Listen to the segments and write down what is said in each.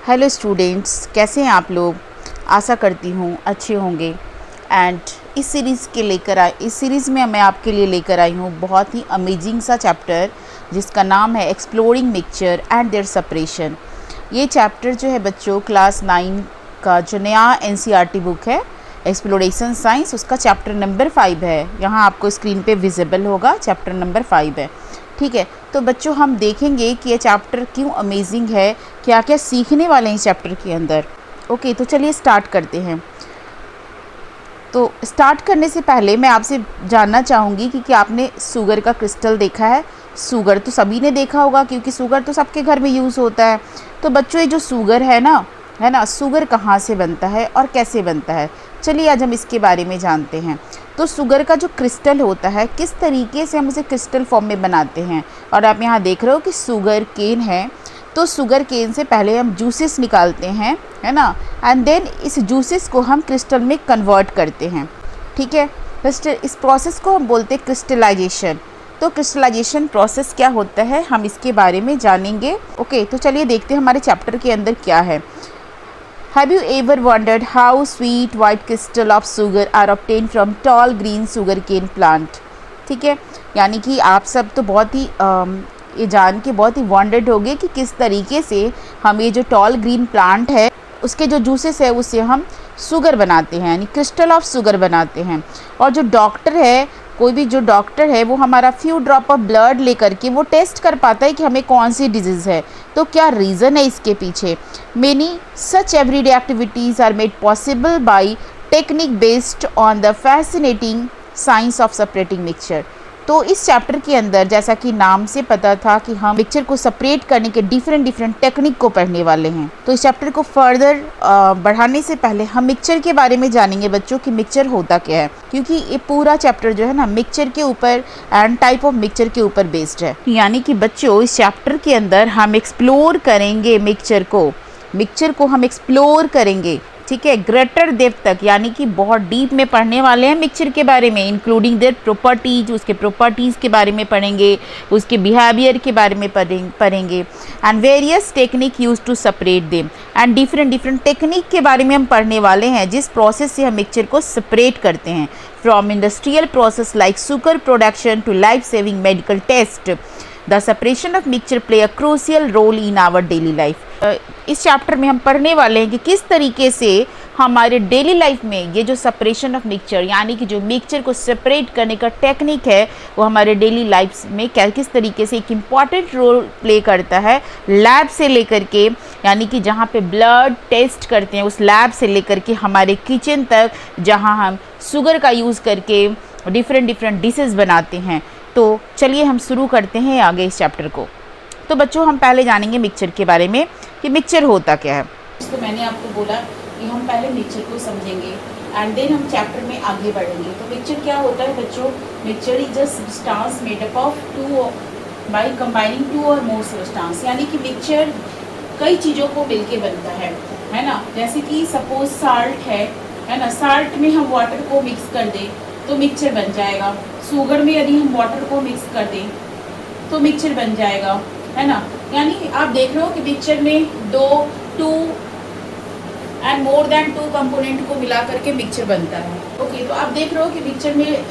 Hello students, कैसे हैं आप लोग। आशा करती हूँ अच्छे होंगे। एंड इस सीरीज़ में मैं आपके लिए लेकर आई हूँ बहुत ही अमेजिंग सा चैप्टर जिसका नाम है exploring mixture and their separation. ये चैप्टर जो है बच्चों क्लास 9 का जो नया एनसीईआरटी बुक है एक्सप्लोरेशन साइंस, उसका चैप्टर नंबर 5 है। यहाँ आपको स्क्रीन पे विजिबल होगा, चैप्टर नंबर 5 है। ठीक है, तो बच्चों हम देखेंगे कि ये चैप्टर क्यों अमेजिंग है, क्या क्या सीखने वाले हैं इस चैप्टर के अंदर। ओके, तो चलिए स्टार्ट करते हैं। तो स्टार्ट करने से पहले मैं आपसे जानना चाहूँगी कि क्या आपने शुगर का क्रिस्टल देखा है। शुगर तो सभी ने देखा होगा क्योंकि शुगर तो सबके घर में यूज़ होता है। तो बच्चों ये जो शुगर है ना, शुगर कहाँ से बनता है और कैसे बनता है, चलिए आज हम इसके बारे में जानते हैं। तो शुगर का जो क्रिस्टल होता है, किस तरीके से हम उसे क्रिस्टल फॉर्म में बनाते हैं। और आप यहाँ देख रहे हो कि शुगर केन है, तो शुगर केन से पहले हम जूसेस निकालते हैं, है ना, एंड देन इस जूसेस को हम क्रिस्टल में कन्वर्ट करते हैं। ठीक है, इस प्रोसेस को हम बोलते हैं क्रिस्टलाइजेशन। तो क्रिस्टलाइजेशन प्रोसेस क्या होता है, हम इसके बारे में जानेंगे। ओके, तो चलिए देखते हैं हमारे चैप्टर के अंदर क्या है। Have you ever wondered how sweet white crystal of sugar are obtained from tall green sugarcane plant? ठीक है, यानी कि आप सब तो बहुत ही ये जान के बहुत ही वॉन्डर्ड होंगे कि किस तरीके से हम ये जो टॉल ग्रीन प्लांट है उसके जो जूसेस है उससे हम शुगर बनाते हैं, यानी क्रिस्टल ऑफ शुगर बनाते हैं। और जो डॉक्टर है, कोई भी जो डॉक्टर है वो हमारा फ्यू ड्रॉप ऑफ ब्लड लेकर के वो टेस्ट कर पाता है कि हमें कौन सी डिजीज़ है। तो क्या रीज़न है इसके पीछे। Many such everyday activities are made possible by technique based on the fascinating science of separating mixture. तो इस चैप्टर के अंदर जैसा कि नाम से पता था कि हम मिक्सचर को सेपरेट करने के डिफरेंट टेक्निक को पढ़ने वाले हैं। तो इस चैप्टर को फर्दर बढ़ाने से पहले हम मिक्सचर के बारे में जानेंगे बच्चों कि मिक्सचर होता क्या है, क्योंकि ये पूरा चैप्टर जो है ना मिक्सचर के ऊपर एंड टाइप ऑफ मिक्सचर के ऊपर बेस्ड है। यानी कि बच्चों इस चैप्टर के अंदर हम एक्सप्लोर करेंगे मिक्सचर को हम एक्सप्लोर करेंगे। ठीक है, ग्रेटर डेप्थ तक, यानी कि बहुत डीप में पढ़ने वाले हैं मिक्सचर के बारे में, इंक्लूडिंग देयर प्रॉपर्टीज, उसके प्रॉपर्टीज़ के बारे में पढ़ेंगे, उसके बिहेवियर के बारे में पढ़ेंगे and various technique use to separate them and different technique के बारे में हम पढ़ने वाले हैं जिस प्रोसेस से हम मिक्सचर को सेपरेट करते हैं। From industrial process like sugar production to life saving medical test, the separation of mixture play a crucial role in our daily life. इस चैप्टर में हम पढ़ने वाले हैं कि किस तरीके से हमारे डेली लाइफ में ये जो सेपरेशन ऑफ मिक्सचर, यानी कि जो मिक्सचर को सेपरेट करने का टेक्निक है वो हमारे डेली लाइफ में किस तरीके से एक इम्पॉर्टेंट रोल प्ले करता है। लैब से लेकर के, यानी कि जहाँ पे ब्लड टेस्ट करते हैं उस लैब से लेकर के हमारे किचन तक, जहाँ हम शुगर का यूज़ करके डिफरेंट डिशेज़ बनाते हैं। तो चलिए हम शुरू करते हैं आगे इस चैप्टर को। तो बच्चों हम पहले जानेंगे मिक्सचर के बारे में कि मिक्सचर होता क्या है। तो मैंने आपको बोला कि हम पहले मिक्सचर को समझेंगे एंड देन हम चैप्टर में आगे बढ़ेंगे। तो मिक्सचर क्या होता है बच्चों, mixture is a substance made up of by combining two or more substance, यानी कि मिक्सचर कई चीज़ों को मिलके बनता है ना। जैसे कि सपोज साल्ट है ना, साल्ट में हम वाटर को मिक्स कर दें तो मिक्सचर बन जाएगा। शुगर में यदि हम वाटर को मिक्स कर दें तो मिक्सचर बन जाएगा, है ना। यानी आप देख रहे हो कि मिक्सचर में two and more than 2 component को मिला करके मिक्सचर बनता है। ओके, तो आप देख रहे हो कि मिक्सचर में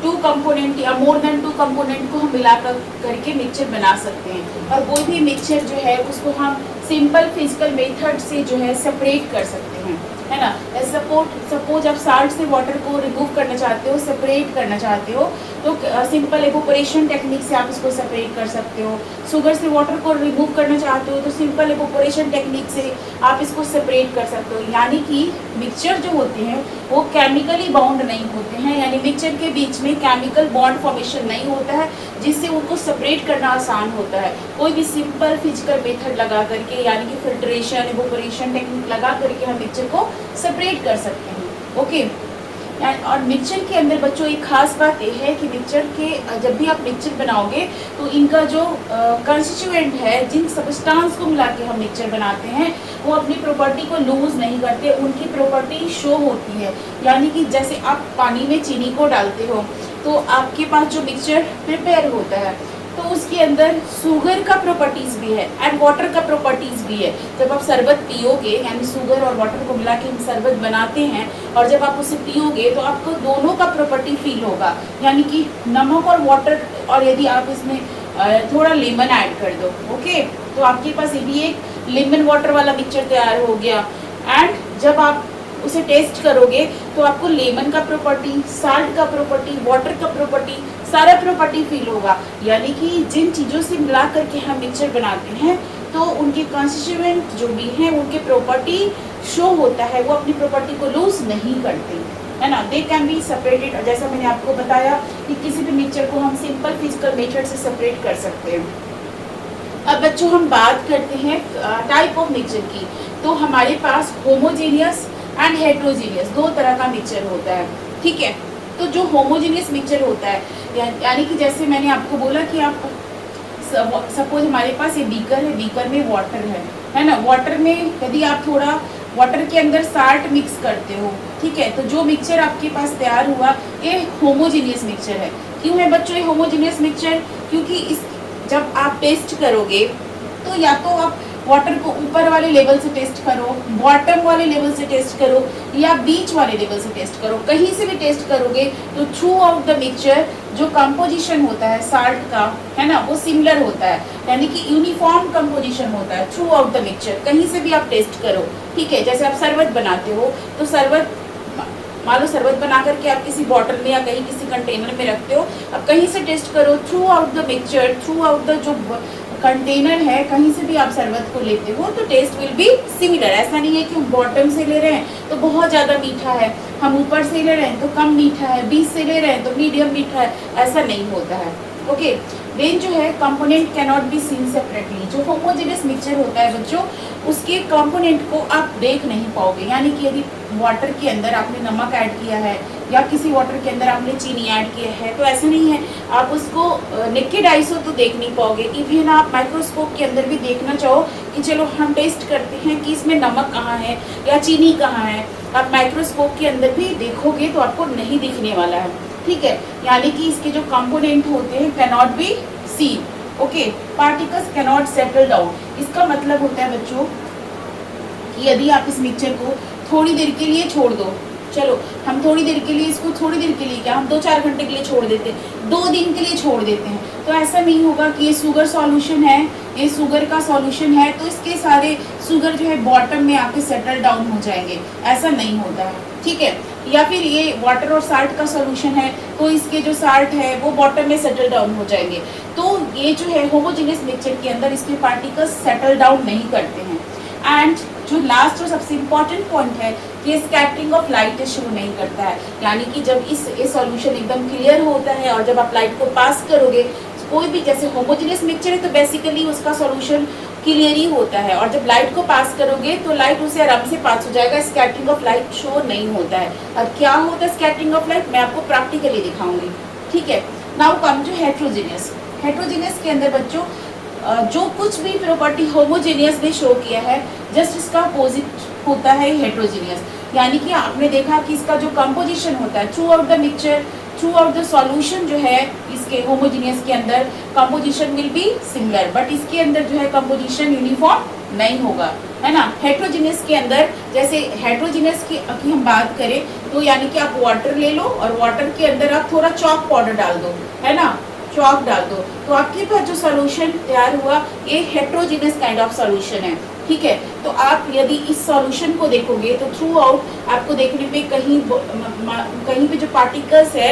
2 कंपोनेंट या मोर देन 2 कंपोनेंट को हम मिला करके मिक्सचर बना सकते हैं। और कोई भी मिक्सचर जो है उसको हम सिंपल फिजिकल मेथड से जो है सेपरेट कर सकते हैं, है ना। सपोज आप साल्ट से वाटर को रिमूव करना चाहते हो, सेपरेट करना चाहते हो, तो सिंपल एवोपोरेशन टेक्निक से आप इसको सेपरेट कर सकते हो। शुगर से वाटर को रिमूव करना चाहते हो तो सिंपल एवोपोरेशन टेक्निक से आप इसको सेपरेट कर सकते हो। यानी कि मिक्सचर जो होते हैं वो केमिकली बाउंड नहीं होते हैं, यानी मिक्सचर के बीच में केमिकल बॉन्ड फॉर्मेशन नहीं होता है जिससे उनको सेपरेट करना आसान होता है। कोई भी सिंपल फिजिकल मेथड लगा करके, यानी कि फिल्ट्रेशन एवोपोरेशन टेक्निक लगा करके हम मिक्सचर को सेपरेट कर सकते हैं। ओके, और मिक्सचर के अंदर बच्चों एक खास बात यह है कि मिक्सचर के जब भी आप मिक्सचर बनाओगे तो इनका जो कंस्टिट्यूएंट है, जिन सब्सटेंस को मिला के हम मिक्सचर बनाते हैं, वो अपनी प्रॉपर्टी को लूज नहीं करते, उनकी प्रॉपर्टी शो होती है। यानी कि जैसे आप पानी में चीनी को डालते हो तो आपके पास जो मिक्सचर प्रिपेयर होता है, तो उसके अंदर शुगर का प्रॉपर्टीज भी है एंड वाटर का प्रॉपर्टीज भी है। जब आप शरबत पियोगे, यानी शुगर और वाटर को मिला के हम शरबत बनाते हैं, और जब आप उसे पियोगे तो आपको दोनों का प्रॉपर्टी फील होगा, यानी कि नमक और वाटर, और यदि आप इसमें थोड़ा लेमन ऐड कर दो, ओके, तो आपके पास ये भी एक लेमन वाटर वाला मिक्सचर तैयार हो गया। एंड जब आप उसे टेस्ट करोगे तो आपको लेमन का प्रॉपर्टी, साल्ट का प्रॉपर्टी, वाटर का प्रॉपर्टी, सारा प्रॉपर्टी फील होगा। यानी कि जिन चीज़ों से मिला करके हम मिक्सचर बनाते हैं तो उनके कॉन्स्टिट्यूएंट जो भी हैं उनके प्रॉपर्टी शो होता है, वो अपनी प्रॉपर्टी को लूज नहीं करते, है ना। दे कैन बी सेपरेटेड, जैसा मैंने आपको बताया कि किसी भी मिक्सचर को हम सिंपल फिजिकल मेथड से सेपरेट कर सकते हैं। अब बच्चों हम बात करते हैं टाइप ऑफ मिक्सचर की। तो हमारे पास होमोजेनियस एंड हेट्रोजीनियस दो तरह का मिक्सचर होता है, ठीक है। तो जो होमोजेनियस मिक्सचर होता है, यानी कि जैसे मैंने आपको बोला कि आप सपोज हमारे पास ये बीकर है, बीकर में वाटर है ना। वाटर में यदि आप थोड़ा वाटर के अंदर साल्ट मिक्स करते हो, ठीक है, तो जो मिक्सचर आपके पास तैयार हुआ ये होमोजेनियस मिक्सचर है। क्यों है बच्चों ये होमोजेनियस मिक्सचर? क्योंकि इस जब आप टेस्ट करोगे तो या तो आप वाटर को ऊपर वाले लेवल से टेस्ट करो, बॉटम वाले लेवल से टेस्ट करो, या बीच वाले लेवल से टेस्ट करो, कहीं से भी टेस्ट करोगे तो थ्रू आउट द मिक्सचर जो कंपोजिशन होता है साल्ट का, है ना, वो सिमिलर होता है, यानी कि यूनिफॉर्म कंपोजिशन होता है थ्रू आउट द मिक्सचर। कहीं से भी आप टेस्ट करो, ठीक है। जैसे आप शरबत बनाते हो तो शरबत, मान लो शरबत बना करके आप किसी बॉटल में या कहीं किसी कंटेनर में रखते हो, अब कहीं से टेस्ट करो through out the mixture, through out the जो कंटेनर है, कहीं से भी आप शरबत को लेते हो तो टेस्ट विल बी सिमिलर। ऐसा नहीं है कि हम बॉटम से ले रहे हैं तो बहुत ज़्यादा मीठा है, हम ऊपर से ले रहे हैं तो कम मीठा है, बीच से ले रहे हैं तो मीडियम मीठा है, ऐसा नहीं होता है, ओके। देन जो है component can not be seen separately. जो होमोजेनियस मिक्सचर होता है बच्चों, उसके कंपोनेंट को आप देख नहीं पाओगे, यानी कि यदि वाटर के अंदर आपने नमक ऐड किया है या किसी वाटर के अंदर आपने चीनी ऐड किया है तो ऐसा नहीं है, आप उसको नेकेड आई से तो देख नहीं पाओगे। इवन आप माइक्रोस्कोप के अंदर भी देखना चाहो कि चलो हम टेस्ट करते हैं कि इसमें नमक कहाँ है या चीनी कहाँ है, आप माइक्रोस्कोप के अंदर भी देखोगे तो आपको नहीं दिखने वाला है, ठीक है। यानी कि इसके जो कंपोनेंट होते हैं can not be seen, okay. Particles can not settle down, इसका मतलब होता है बच्चों कि यदि आप इस मिक्सचर को थोड़ी देर के लिए छोड़ दो, चलो हम थोड़ी देर के लिए इसको, थोड़ी देर के लिए क्या, हम 2-4 घंटे के लिए छोड़ देते हैं, 2 दिन के लिए छोड़ देते हैं, तो ऐसा नहीं होगा कि ये शुगर सॉल्यूशन है, ये शुगर का सॉल्यूशन है तो इसके सारे शुगर जो है बॉटम में आके सेटल डाउन हो जाएंगे, ऐसा नहीं होता है, ठीक है। या फिर ये वाटर और साल्ट का सॉल्यूशन है तो इसके जो साल्ट है वो बॉटम में सेटल डाउन हो जाएंगे। तो ये जो है होमोजेनियस मिक्सचर के अंदर इसके पार्टिकल्स सेटल डाउन नहीं करते हैं। एंड जो लास्ट और सबसे इम्पॉर्टेंट पॉइंट है कि स्कैटरिंग ऑफ लाइट शो नहीं करता है, यानी कि जब ये सॉल्यूशन एकदम क्लियर होता है और जब आप लाइट को पास करोगे, कोई भी जैसे होमोजेनियस मिक्सचर है तो बेसिकली उसका सॉल्यूशन क्लियर ही होता है, और जब लाइट को पास करोगे तो लाइट उसे आराम से पास हो जाएगा, स्कैटरिंग ऑफ लाइट शो नहीं होता है। अब क्या होता है स्कैटरिंग ऑफ लाइट, मैं आपको प्रैक्टिकली दिखाऊंगी, ठीक है। Now come to heterogeneous. Heterogeneous के अंदर बच्चों जो कुछ भी प्रॉपर्टी होमोजेनियस ने शो किया है जस्ट इसका अपोजिट होता है हेट्रोजीनियस, यानी कि आपने देखा कि इसका जो कंपोजिशन होता है through out the mixture, through out the solution जो है इसके होमोजेनियस के अंदर composition will be similar, but इसके अंदर जो है कंपोजिशन यूनिफॉर्म नहीं होगा, है ना। हेट्रोजीनियस के अंदर, जैसे हेट्रोजीनियस की हम बात करें तो यानी कि आप वाटर ले लो और वाटर के अंदर आप थोड़ा चॉक पाउडर डाल दो, है ना, चॉक डाल दो, तो आपके पास जो सॉल्यूशन तैयार हुआ ये हेट्रोजीनियस काइंड ऑफ सॉल्यूशन है, ठीक है। तो आप यदि इस सॉल्यूशन को देखोगे तो थ्रू आउट आपको देखने पे कहीं पे जो पार्टिकल्स है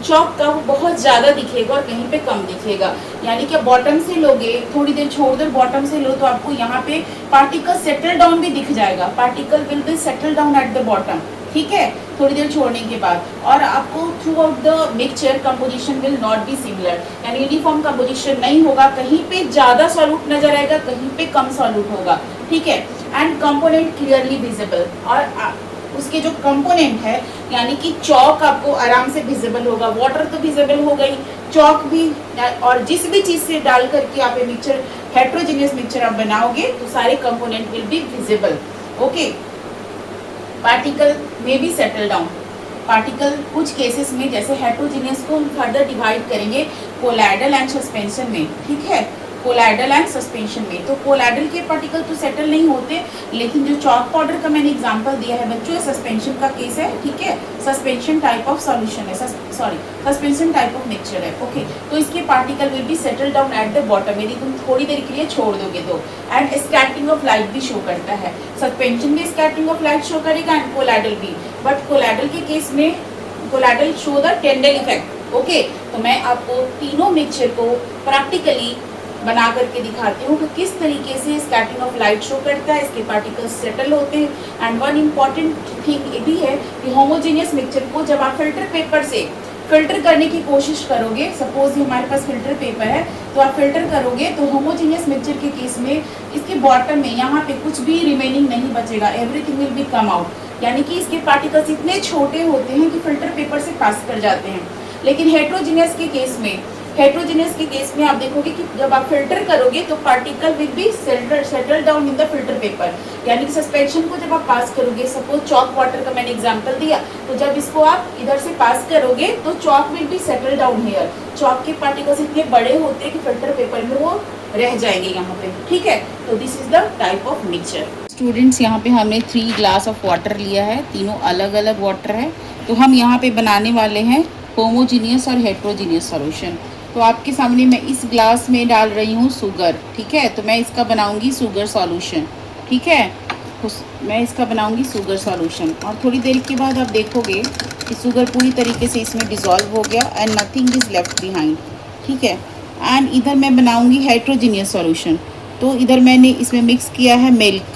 चॉक का वो बहुत ज़्यादा दिखेगा और कहीं पे कम दिखेगा, यानी कि बॉटम से लोगे, थोड़ी देर छोड़ दो, बॉटम से लो तो आपको यहाँ पे पार्टिकल सेटल डाउन भी दिख जाएगा, particle will be settle down at the bottom, ठीक है, थोड़ी देर छोड़ने के बाद। और आपको through out the mixture composition will not be similar, यानी यूनिफॉर्म कंपोजिशन नहीं होगा, कहीं पे ज़्यादा सॉल्यूट नजर आएगा, कहीं पे कम सॉल्यूट होगा, ठीक है। एंड कंपोनेंट क्लियरली विजिबल, और उसके जो कंपोनेंट है यानी कि चॉक आपको आराम से विजिबल होगा, वाटर तो विजिबल हो गई, चॉक भी, और जिस भी चीज़ से डाल करके आप ये मिक्सचर हेट्रोजीनियस मिक्सचर आप बनाओगे तो सारे component will be visible, okay. Particle में बी सेटल डाउन, पार्टिकल कुछ केसेस में जैसे हेट्रोजीनियस को हम फर्दर डिवाइड करेंगे कोलाइडल एंड सस्पेंशन में, ठीक है, कोलाइडल एंड सस्पेंशन में। तो कोलाइडल के पार्टिकल तो सेटल नहीं होते, लेकिन जो चॉक पाउडर का मैंने एग्जांपल दिया है बच्चों, सस्पेंशन का केस है, ठीक है, सस्पेंशन टाइप ऑफ सॉल्यूशन है, सस्पेंशन टाइप ऑफ मिक्सचर है, ओके। तो इसके particle will be settle down at the bottom, यदि तुम थोड़ी देर के लिए छोड़ दोगे तो। एंड स्कैटरिंग ऑफ लाइट भी शो करता है, सस्पेंशन भी स्कैटरिंग ऑफ लाइट शो करेगा एंड कोलाइडल भी, बट कोलाइडल के केस में colloidal show the Tyndall effect, okay. तो मैं आपको तीनों मिक्सचर को प्रैक्टिकली बना करके दिखाती हूँ कि किस तरीके से स्कैटरिंग ऑफ लाइट शो करता है, इसके पार्टिकल्स सेटल होते हैं। एंड वन इम्पॉर्टेंट थिंग ये भी है कि होमोजेनियस मिक्सचर को जब आप फिल्टर पेपर से फिल्टर करने की कोशिश करोगे, सपोज हमारे पास फिल्टर पेपर है तो आप फिल्टर करोगे, तो होमोजेनियस मिक्सचर के केस में इसके बॉटम में यहाँ पे कुछ भी रिमेनिंग नहीं बचेगा, everything will be come out, यानी कि इसके पार्टिकल्स इतने छोटे होते हैं कि फिल्टर पेपर से पास कर जाते हैं। लेकिन हेट्रोजीनियस के केस में आप देखोगे कि जब आप फिल्टर करोगे तो particle will be settle down in the filter paper, यानी कि सस्पेंशन को जब आप पास करोगे, सपोज चॉक वाटर का मैंने एग्जांपल दिया, तो जब इसको आप इधर से पास करोगे तो chalk will be settle down here, chalk के पार्टिकल्स इतने बड़े होते हैं कि फिल्टर पेपर में वो रह जाएंगे यहाँ पे, ठीक है। तो this is the type of mixture. Students, यहाँ पे हमने 3 ग्लास ऑफ वाटर लिया है, तीनों अलग अलग वाटर है। तो हम यहाँ पे बनाने वाले हैं होमोजीनियस और हेट्रोजीनियस सॉल्यूशन। तो आपके सामने मैं इस ग्लास में डाल रही हूँ शुगर, ठीक है, तो मैं इसका बनाऊंगी शुगर सॉल्यूशन, ठीक है, मैं इसका बनाऊंगी शुगर सॉल्यूशन। और थोड़ी देर के बाद आप देखोगे कि शुगर पूरी तरीके से इसमें डिज़ोल्व हो गया and nothing is left behind, ठीक है। एंड इधर मैं बनाऊंगी हेट्रोजीनियस सॉल्यूशन, तो इधर मैंने इसमें मिक्स किया है मिल्क।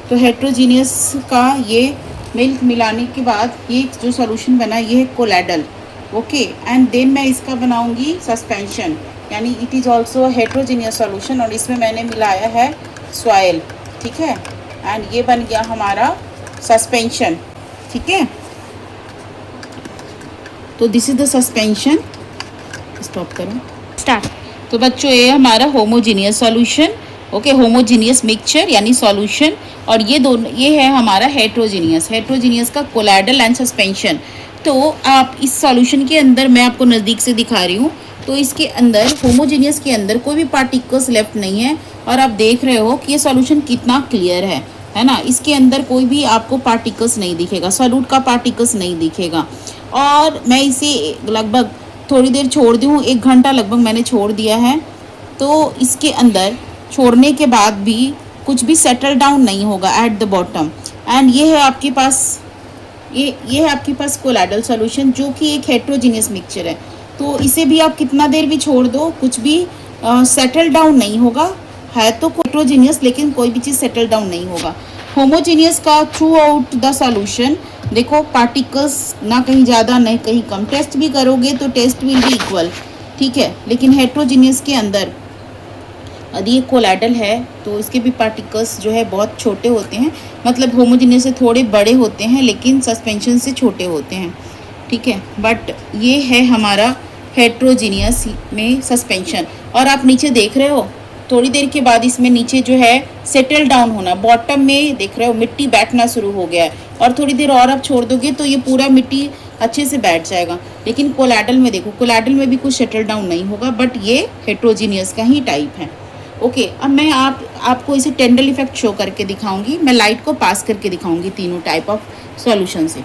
तो हेट्रोजीनियस का ये मिल्क मिलाने के बाद ये जो सॉल्यूशन बना ये है कोलाइडल, ओके। एंड देन मैं इसका बनाऊंगी सस्पेंशन, यानी it is also heterogeneous solution, और इसमें मैंने मिलाया है सॉइल, ठीक है। एंड ये बन गया हमारा सस्पेंशन, ठीक है। तो this is the suspension, stop करो, स्टार्ट। तो बच्चों ये हमारा homogeneous solution, okay, homogeneous mixture यानी सॉल्यूशन, और ये दोनों ये है हमारा हेट्रोजीनियस का कोलाइडल एंड सस्पेंशन। तो आप इस सॉल्यूशन के अंदर, मैं आपको नज़दीक से दिखा रही हूँ, तो इसके अंदर होमोजीनियस के अंदर कोई भी पार्टिकल्स लेफ्ट नहीं है, और आप देख रहे हो कि ये सॉल्यूशन कितना क्लियर है ना। इसके अंदर कोई भी आपको पार्टिकल्स नहीं दिखेगा, सॉल्यूट का पार्टिकल्स नहीं दिखेगा। और मैं इसे लगभग थोड़ी देर छोड़ दी हूँ, 1 घंटा लगभग मैंने छोड़ दिया है। तो इसके अंदर छोड़ने के बाद भी कुछ भी सेटल डाउन नहीं होगा एट द बॉटम। एंड ये है आपके पास ये है आपके पास कोलाइडल सॉल्यूशन, जो कि एक हेट्रोजीनियस मिक्सचर है। तो इसे भी आप कितना देर भी छोड़ दो, कुछ भी सेटल डाउन नहीं होगा, है तो हेट्रोजीनियस लेकिन कोई भी चीज़ सेटल डाउन नहीं होगा। होमोजीनियस का थ्रू आउट द सॉल्यूशन देखो पार्टिकल्स ना कहीं ज़्यादा नहीं कहीं कम, टेस्ट भी करोगे तो टेस्ट विल बी इक्वल, ठीक है। लेकिन हेट्रोजीनियस के अंदर यदि ये कोलाइडल है तो इसके भी पार्टिकल्स जो है बहुत छोटे होते हैं, मतलब होमोजीनियस से थोड़े बड़े होते हैं लेकिन सस्पेंशन से छोटे होते हैं, ठीक है। बट ये है हमारा हेट्रोजीनियस में सस्पेंशन। और आप नीचे देख रहे हो थोड़ी देर के बाद इसमें नीचे जो है सेटल डाउन होना, बॉटम में देख रहे हो मिट्टी बैठना शुरू हो गया है, और थोड़ी देर और आप छोड़ दोगे तो ये पूरा मिट्टी अच्छे से बैठ जाएगा। लेकिन कोलाइडल में देखो, कोलाइडल में भी कुछ सेटल डाउन नहीं होगा, बट ये हेट्रोजीनियस का ही टाइप है, ओके। अब मैं आपको इसे टेंडल इफेक्ट शो करके दिखाऊंगी, मैं लाइट को पास करके दिखाऊंगी तीनों टाइप ऑफ सॉल्यूशन से।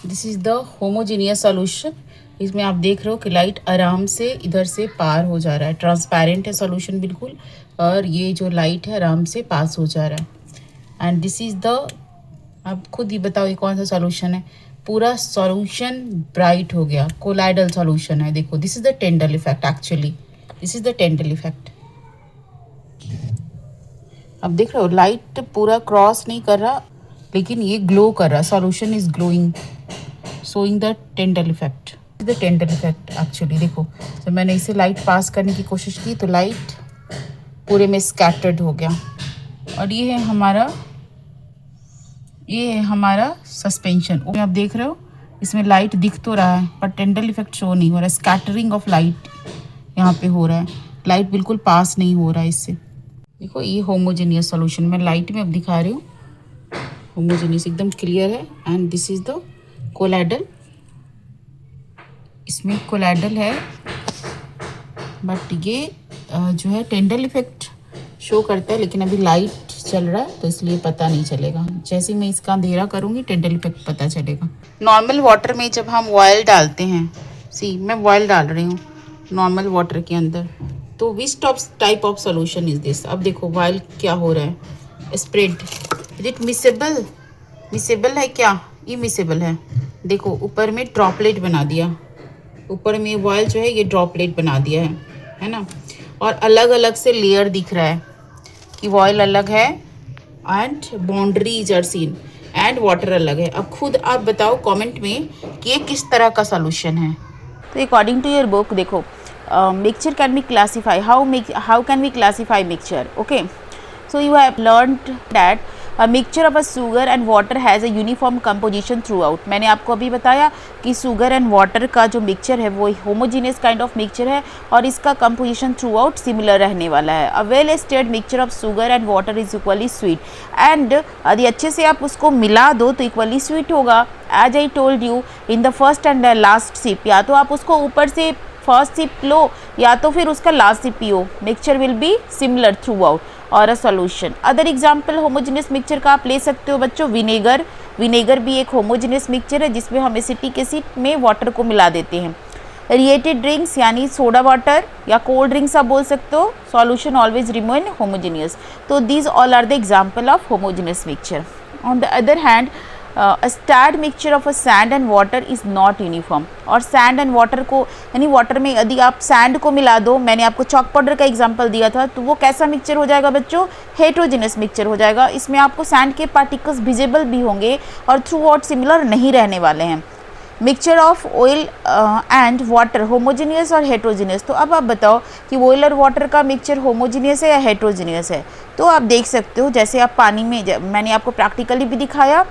This is the homogeneous solution. इसमें आप देख रहे हो कि लाइट आराम से इधर से पार हो जा रहा है, ट्रांसपेरेंट है सॉल्यूशन बिल्कुल, और ये जो लाइट है आराम से पास हो जा रहा है। एंड दिस इज द, आप खुद ही बताओ ये कौन सा सॉल्यूशन है, पूरा सॉल्यूशन ब्राइट हो गया, कोलाइडल सॉल्यूशन है। देखो this is the Tyndall effect, actually this is the Tyndall effect. अब देख रहे हो लाइट पूरा क्रॉस नहीं कर रहा लेकिन ये ग्लो कर रहा, solution is glowing, showing the Tyndall effect, the Tyndall effect actually. देखो तो मैंने इसे लाइट पास करने की कोशिश की तो लाइट पूरे में स्कैटर्ड हो गया। और ये है हमारा सस्पेंशन। आप देख रहे हो इसमें लाइट दिख तो रहा है पर टेंडल इफेक्ट शो नहीं हो रहा है, स्कैटरिंग ऑफ लाइट यहाँ पे हो रहा है, लाइट बिल्कुल पास नहीं हो रहा है इससे। देखो ये होमोजेनियस सॉल्यूशन मैं लाइट में अब दिखा रही हूँ, होमोजेनियस एकदम क्लियर है। And this is the colloidal, इसमें कोलाइडल है, बट ये जो है टेंडल इफेक्ट शो करता है, लेकिन अभी लाइट चल रहा है तो इसलिए पता नहीं चलेगा। जैसे मैं इसका अंधेरा करूँगी टेंडल इफेक्ट पता चलेगा। नॉर्मल वाटर में जब हम ऑयल डालते हैं, सी मैं ऑयल डाल रही हूँ नॉर्मल वाटर के अंदर, तो which type of solution is this. अब देखो ऑयल क्या हो रहा है, spread. Is it miscible? Miscible है क्या? इमिसेबल है। देखो ऊपर में ड्रॉपलेट बना दिया, ऊपर में ऑयल जो है ये ड्रॉपलेट बना दिया है ना। और अलग अलग से लेयर दिख रहा है कि ऑयल अलग है and boundaries are seen and water अलग है। अब खुद आप बताओ कमेंट में कि ये किस तरह का सॉल्यूशन है। तो अकॉर्डिंग टू योर बुक देखो, mixture can be classify, how can we classify mixture? Okay, so you have learned that a mixture of a sugar and water has a uniform composition throughout। मैंने आपको अभी बताया कि sugar and water का जो mixture है वो homogeneous kind of mixture है और इसका कंपोजिशन थ्रू आउट सिमिलर रहने वाला है। A well stirred mixture of sugar and water is equally sweet, and यदि अच्छे से आप उसको मिला दो तो इक्वली स्वीट होगा। As I told you in the first and last sip, या तो आप उसको ऊपर से फर्स्ट सिप लो या तो फिर उसका लास्ट सिप पियो, mixture will be similar throughout और a solution. Other example homogeneous mixture का आप ले सकते हो बच्चों, विनेगर। विनेगर भी एक होमोजेनियस मिक्सचर है जिसमें हम एसिटिक एसिड में वाटर को मिला देते हैं। रिएटेड ड्रिंक्स यानी सोडा वाटर या कोल्ड ड्रिंक्स आप बोल सकते हो, सॉल्यूशन ऑलवेज रिमेन होमोजेनियस। तो these all are the example of homogeneous mixture. On the other hand a starred mixture of a sand and water is not uniform। और sand and water को यानी water में यदि आप sand को मिला दो, मैंने आपको चॉक पाउडर का एग्जांपल दिया था, तो वो कैसा मिक्सचर हो जाएगा बच्चों? हेट्रोजेनस मिक्सचर हो जाएगा। इसमें आपको सैंड के पार्टिकल्स विजिबल भी होंगे और थ्रू आउट सिमिलर नहीं रहने वाले हैं। Mixture of oil and water homogeneous और हेट्रोजीनियस। तो अब आप बताओ कि ऑयल और वाटर का मिक्सचर होमोजीनियस है या हेट्रोजीनियस है? तो आप देख सकते हो, जैसे आप पानी में, मैंने आपको प्रैक्टिकली भी दिखाया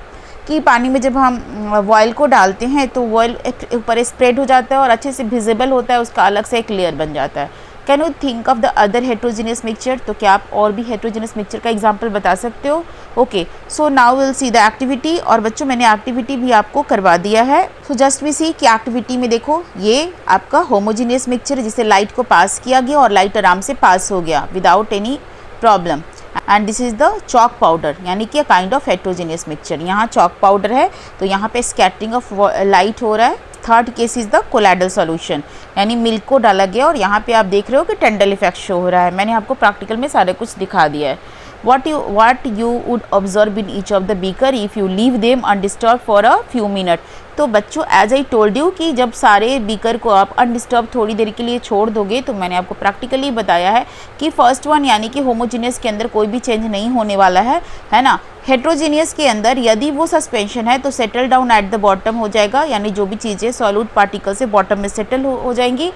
कि पानी में जब हम ऑयल को डालते हैं तो ऑयल ऊपर स्प्रेड हो जाता है और अच्छे से विजिबल होता है, उसका अलग से एक लेयर बन जाता है। Can you think of the other heterogeneous mixture? तो क्या आप और भी हेट्रोजीनियस मिक्सचर का एग्जांपल बता सकते हो? Okay, so now will see the activity. और बच्चों मैंने एक्टिविटी भी आपको करवा दिया है, सो जस्ट वी सी कि एक्टिविटी में देखो ये आपका होमोजीनियस मिक्सचर है जिसे लाइट को पास किया गया और लाइट आराम से पास हो गया without any problem. And this is the chalk powder यानी कि काइंड ऑफ हेट्रोजीनियस मिक्सचर। यहाँ चॉक पाउडर है तो यहाँ पे स्कैटरिंग ऑफ लाइट हो रहा है। Third case is the colloidal solution, यानी मिल्क को डाला गया और यहाँ पे आप देख रहे हो कि टेंडल इफेक्ट शो हो रहा है। मैंने आपको प्रैक्टिकल में सारे कुछ दिखा दिया है। what you would observe in each of the beaker if you leave them undisturbed for a few minutes। तो बच्चों एज आई टोल्ड यू कि जब सारे बीकर को आप अनडिस्टर्ब थोड़ी देर के लिए छोड़ दोगे, तो मैंने आपको प्रैक्टिकली बताया है कि फर्स्ट वन यानी कि होमोजीनियस के अंदर कोई भी चेंज नहीं होने वाला है ना। हेट्रोजीनियस के अंदर यदि वो सस्पेंशन है तो settle down at the bottom हो जाएगा, यानी जो भी चीज़ें सॉल्यूट पार्टिकल से बॉटम में सेटल हो जाएंगी,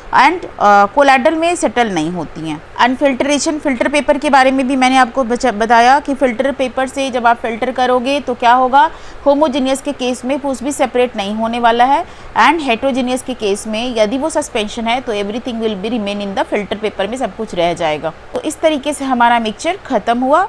एंड कोलाइडल में सेटल नहीं होती हैं। अनफिल्ट्रेशन, फिल्टर पेपर के बारे में भी मैंने आपको बताया कि फिल्टर पेपर से जब आप फिल्टर करोगे तो क्या होगा, होमोजीनियस के केस में कुछ भी सेपरेट नहीं होने वाला है, एंड हेट्रोजीनियस के केस में यदि वो सस्पेंशन है तो everything will be remain in the filter paper में, सब कुछ रह जाएगा। तो इस तरीके से हमारा मिक्सचर ख़त्म हुआ।